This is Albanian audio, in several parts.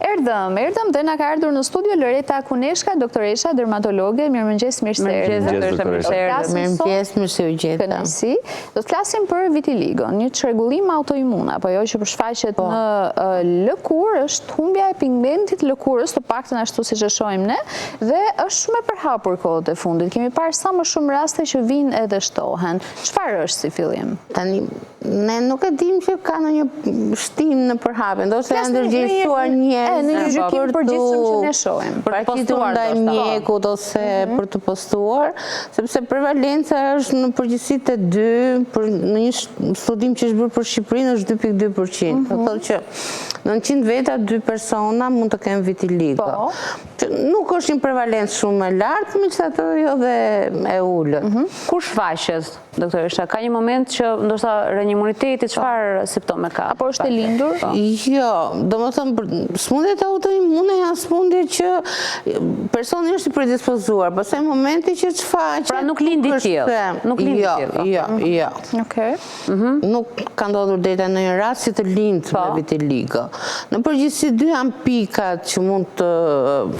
Erdhëm dhe na ka ardhur në studio Loreta Kuneshka, doktoresha, dermatologe. Mirëmëngjes, mirë se Mirëmëngjes, mirë se u gjeta. Do të flasim për vitiligon, një çrregullim autoimun, apo jo, që përshfaqet në lëkurë, është humbja e pigmentit lëkurës, të paktën ashtu siç e shohim ne, dhe është shumë e përhapur kohët e fundit. Kemi parë sa më shumë raste që vinë edhe shtohen. Çfarë është si fillim? Tani ne nuk e dim që ka ndonjë shtim në përhapje, ndoshta janë ndërgjegjësuar njerëz në një gjykim përgjithshëm që ne shohim. Për të postuar ndaj mjekut ose për të postuar, sepse prevalenca është në përgjithësi te 2, në një studim që është bërë për Shqipërinë është 2.2%. Do thotë që në 100 veta 2 persona mund të kenë vitiligo. Nuk është një prevalencë shumë e lartë, megjithatë jo dhe e ulët. Kur shfaqet, doktoresha? Ka një moment që ndoshta rënë imuniteti, çfarë simptome ka? Apo është e lindur? Jo, domethënë sëmundjet autoimune janë sëmundje që personi është i predispozuar, pastaj momenti që shfaqet. Pra nuk lindi tillë. Nuk lindi tillë. Jo. Okej. Nuk ka ndodhur deri në një rast si të lindë me vitiligo. Në përgjithësi dy janë pikat që mund të,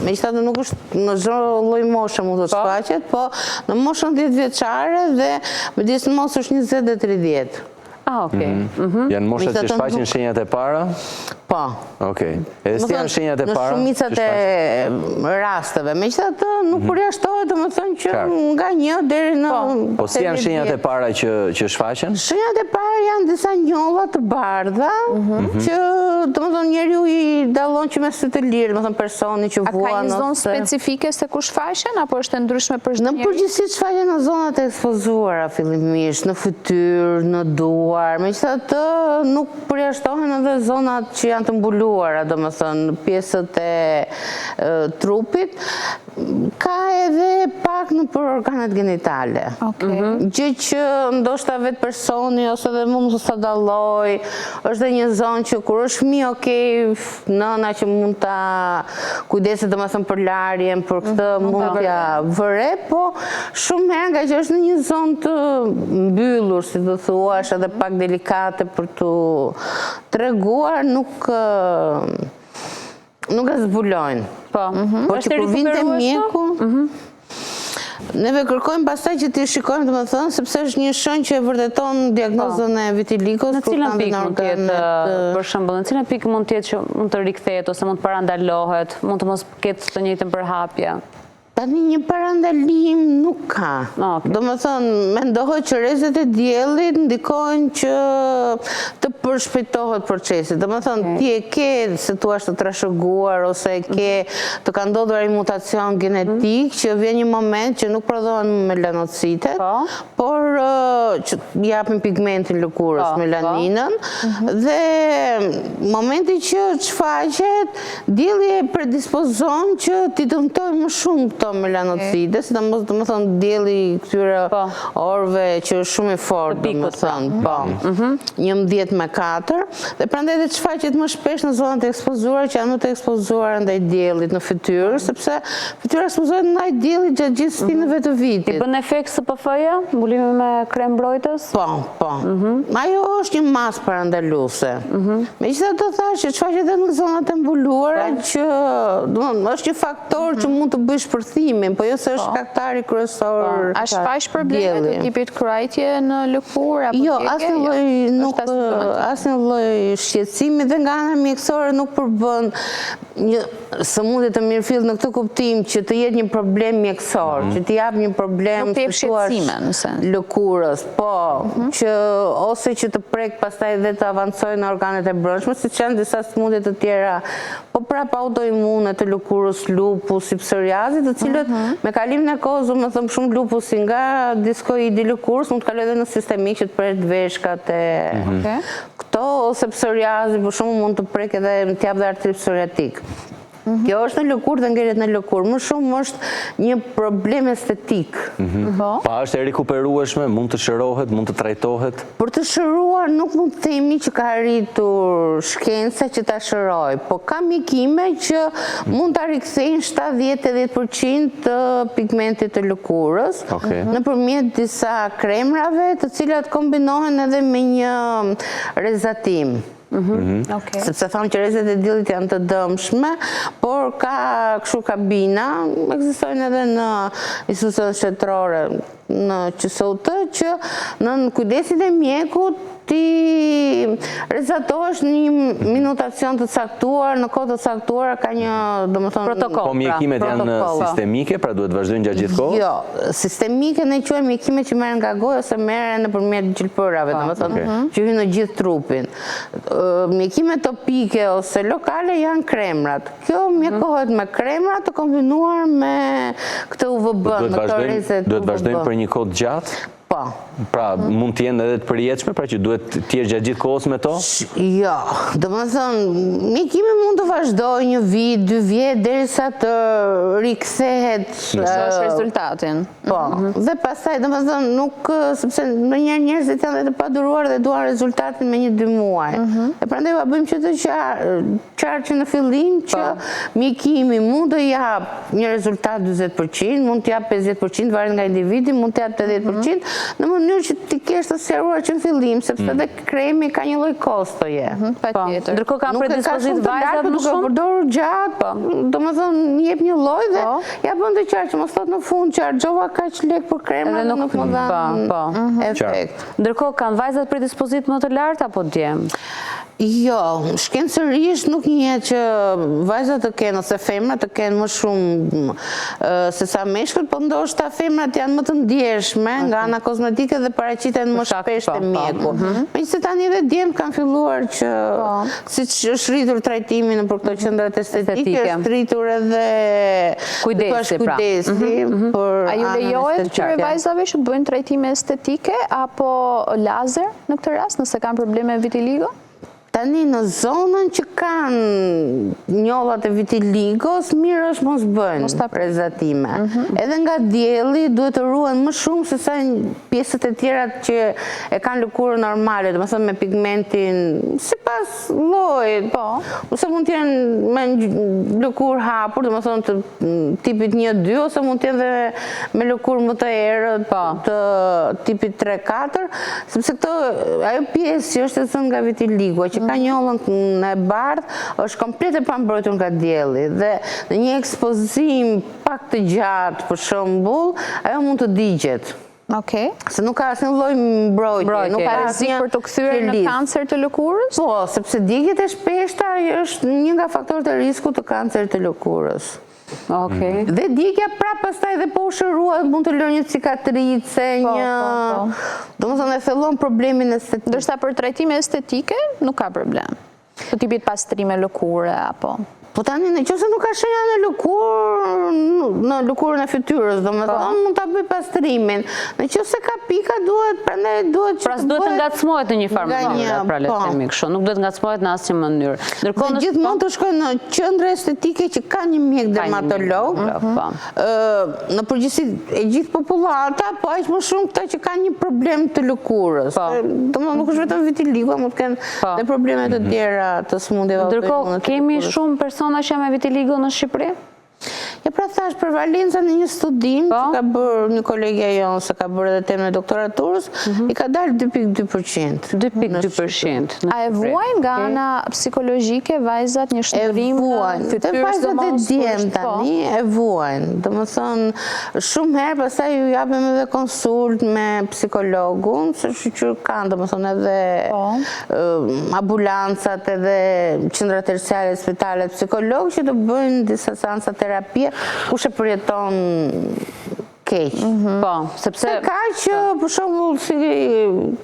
megjithatë nuk është në çdo lloj moshe mund të shfaqet, po në moshën 10 vjeçare dhe midis moshës 20 dhe 30. Okej. Janë moshat që shfaqin shenjat e para? Po. Okej. Edhe si janë shenjat e para? Në shumicat e rasteve. Megjithatë nuk përjashtohet, domethënë që nga 1 deri në Po si janë shenjat e para që shfaqen? Shenjat e para janë disa njolla të bardha, që domethënë njeriu i dallon që me sy të lirë, domethënë personi që vuan. A ka një zonë specifike se ku shfaqen apo është e ndryshme për çdo njeri? Në përgjithësi shfaqen në zonat e ekspozuara fillimisht, në fytyrë, në duar, megjithatë nuk përjashtohen edhe zonat që janë të mbuluara, domethënë pjesët e trupit, ka edhe pak në për organet genitale. Gjë që ndoshta vetë personi ose dhe mund të dalloj, është dhe një zonë që kur është fëmijë, okej, nëna që mund ta kujdeset domethënë për larjen, për këtë mund t'ja vëre, po shumë herë nga që është në një zonë të mbyllur, si do thuash, edhe pak delikate për t'u treguar, nuk e zbulojnë. Po që kur vinte mjeku, neve kërkojmë pastaj që t'i shikojmë, domethënë, sepse është një shenjë që e vërteton diagnozën e vitiligos. Në cilën pikë mund të jetë, për shembull, në cilën pikë mund të jetë që mund të rikthehet ose mund të parandalohet, mund të mos ketë të njëjtën përhapje? Tani një parandalim nuk ka. Domethënë, mendohet që rrezet e diellit ndikojnë që të përshpejtohet procesi. Domethënë, ti e ke, se thua të trashëguar ose e ke të ka ndodhur një mutacion genetik që vjen një moment që nuk prodhohen melanocitet, por që japin pigmentin lëkurës, melaninën, dhe momenti që shfaqet, dielli e predispozon që ti dëmtoj më shumë këto melanocite, si domethënë dielli këtyre orëve që është shumë i fortë, domethënë, 11/4, dhe prandaj dhe shfaqet më shpesh në zonat e ekspozuara që janë më të ekspozuara ndaj diellit në fytyrë, sepse fytyra ekspozohet ndaj diellit gjatë gjithë stinëve të vitit. I bën efekt SPF-ja, mbulimi me krem mbrojtës? Po. Ajo është një masë parandaluese. Megjithatë do thash që shfaqet edhe në zonat e mbuluara që është një faktor që mund të bësh përthimin, po jo se është shkaktari kryesor. A shfaq probleme të tipit krajtje në lëkurë apo jo, asnjë lloj shqetësimi dhe nga ana mjekësore nuk përbën një sëmundje të mirëfillt në këtë kuptim që të jetë një problem mjekësor, që të jap një problem lëkurës, po, që ose që të prek pastaj dhe të avancojë në organet e brendshme, siç janë disa sëmundje të tjera, po prapë autoimune të lëkurës, lupusi, psoriazi, të cilët me kalimin e kohës, më thëmë shumë lupusi nga diskoidi lëkurës, mund të kalojë edhe në sistemik që të prek veshkat e këto, ose psoriazi, për shumë mund të prek edhe të jap dhe artrit psoriatik. Kjo është në lëkurë dhe ngeret në lëkurë. Më shumë është një problem estetik. Pa është e rikuperueshme, mund të shërohet, mund të trajtohet? Për të shëruar nuk mund të themi që ka arritur shkenca që ta shëroj, po ka mjekime që mund të rikthejnë 70-80% të pigmentit të lëkurës nëpërmjet disa kremrave të cilat kombinohen edhe me një rezatim. Sepse thamë që rrezet e diellit janë të dëmshme, por ka kështu kabina, ekzistojnë edhe në institucionet shtetërore në QSUT që në kujdesin e mjekut ti rezatohesh një minutacion të caktuar, në kohë të caktuar ka një, domethënë, protokoll. Po mjekimet janë sistemike, pra duhet vazhdojnë gjatë gjithë kohës? Jo, sistemike ne quajmë mjekimet që merren nga goja ose merren nëpërmjet gjilpërave, domethënë, që hyjnë në gjithë trupin. Mjekimet topike ose lokale janë kremrat. Kjo mjekohet me kremra të kombinuar me këtë UVB, me këto rrezet. Duhet vazhdojnë për një kohë të gjatë? Po. Pra, mund të jenë edhe të përjetshme, pra që duhet të jesh gjatë gjithë kohës me to? Jo, domethënë, mjekimi mund të vazhdojë 1 vit, 2 vjet, derisa të rikthehet. Është rezultatin. Po, dhe pastaj, domethënë, nuk, sepse ndonjëherë njerëzit janë dhe të paduruar dhe duan rezultatin me 1-2 muaj. E prandaj ja bëjmë që të qartë në fillim që mjekimi mund të jap një rezultat 40%, mund të jap 50%, varet nga individi, mund të jap 80%, në mënyrë që ti kesh të sqaruar që në fillim, sepse edhe kremi ka një lloj kostoje. Patjetër. Ndërkohë kanë predispozit vajzat më shumë? Përdorur gjatë, domethënë jep një lloj dhe ja bën të qartë që mos thot në fund që harxova kaq lek për kremën dhe nuk më dhan efekt. Ndërkohë kanë vajzat predispozit më të lartë apo djem? Jo, shkencërisht nuk njihet që vajzat të kenë ose femrat të kenë më shumë se sa meshkujt, po ndoshta femrat janë më të ndjeshme nga ana kozmetike dhe paraqiten më shpesh te mjeku. Megjithëse tani edhe djemt kanë filluar që siç është rritur trajtimi në për këto qendrat estetike, është rritur edhe kujdesi. A ju lejohet këtyre vajzave që bëjnë trajtime estetike apo lazer në këtë rast, nëse kanë probleme vitiligo? Tani në zonën që kanë njollat e vitiligos, mirë është mos bëjnë prezatime. Edhe nga dielli duhet të ruhen më shumë se sa pjesët e tjera që e kanë lëkurën normale, domethënë me pigmentin sipas llojit, ose mund të jenë me lëkurë hapur, domethënë të tipit 1-2, ose mund të jenë dhe me lëkurë më të errët, të tipit 3-4, sepse këto ajo pjesë që është e thënë nga vitiligo, që ka njollën e bardhë, është komplet e pambrojtur nga dielli dhe në një ekspozim pak të gjatë, për shembull, ajo mund të digjet. Okej. Se nuk ka asnjë lloj mbrojtje, nuk ka rrezik për të kthyer në kancer të lëkurës? Po, sepse digjet e shpeshta është një nga faktorët e rrezikut të kancerit të lëkurës. Dhe djegja prapë pastaj dhe po u shëruat, mund të lërë një cikatrice, domethënë e fillon problemin estetik. Ndërsa për trajtime estetike nuk ka problem. Të tipit pastrime lëkure apo? Po tani nëse nuk ka shenja në lëkurën e fytyrës, domethënë mund ta bëj pastrimin. Nëse ka pika prandaj duhet që pra duhet të ngacmohet në një farë mënyrë, pra le të themi kështu, nuk duhet ngacmohet në asnjë mënyrë. Ndërkohë gjithmonë të shkojnë në qendra estetike që kanë një mjek dermatolog. Në përgjithësi e gjithë popullata, po aq më shumë këta që kanë një problem të lëkurës. Domethënë nuk është vetëm vitiligo, mund të kenë dhe probleme të tjera të smundjeve. Ndërkohë kemi shumë persona që janë me vitiligo në Shqipëri? Ja pra thash për Valenca në një studim që ka bërë një kolegja jonë, se ka bërë edhe temën e doktoraturës, i ka dalë 2.2%. 2.2%. A e vuajnë nga ana psikologjike vajzat një shndërrim në fytyrës? Vajzat e djemt tani e vuajnë. Domethënë shumë herë pastaj ju japim edhe konsult me psikologun, se shqyr kanë domethënë edhe ambulancat edhe qendrat terciare, spitalet, psikolog që të bëjnë disa seansa terapie kush e përjeton keq. Po, sepse ka që për shembull si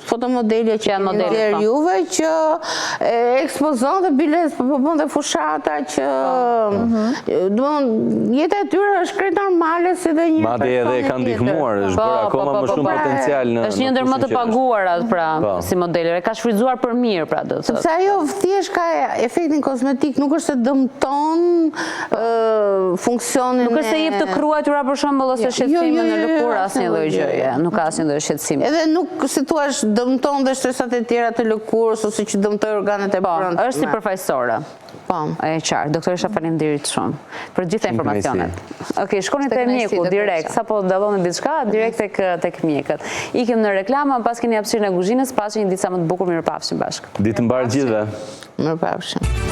fotomodelja që janë modelë juve që ekspozon dhe biles po bën dhe fushata që jeta e tyre është krejt normale si dhe një madje edhe e kanë ndihmuar, është bërë akoma më shumë potencial në është një ndër më të paguarat pra si modelere, ka shfrytzuar për mirë pra do të thotë. Sepse ajo thjesht ka efektin kozmetik, nuk është se dëmton funksionin. Nuk është se jep të kruajtura për shembull ose shqetësim shqetësime në lëkurë, asnjë lloj gjëje, nuk ka asnjë lloj shqetësimi. Edhe nuk si thua dëmton dhe shtresat e tjera të lëkurës ose që dëmtoj organet e brendshme. Është si përfaqësore. Po. E qartë, doktoresha faleminderit shumë për gjitha informacionet. Okej, shkoni te mjeku direkt, sapo dallon diçka, direkt tek mjekët. Ikim në reklama, pas keni hapësirën e kuzhinës, pas një ditë sa më të bukur, mirëpafshim bashkë. Ditë mbarë gjithëve. Mirëpafshim.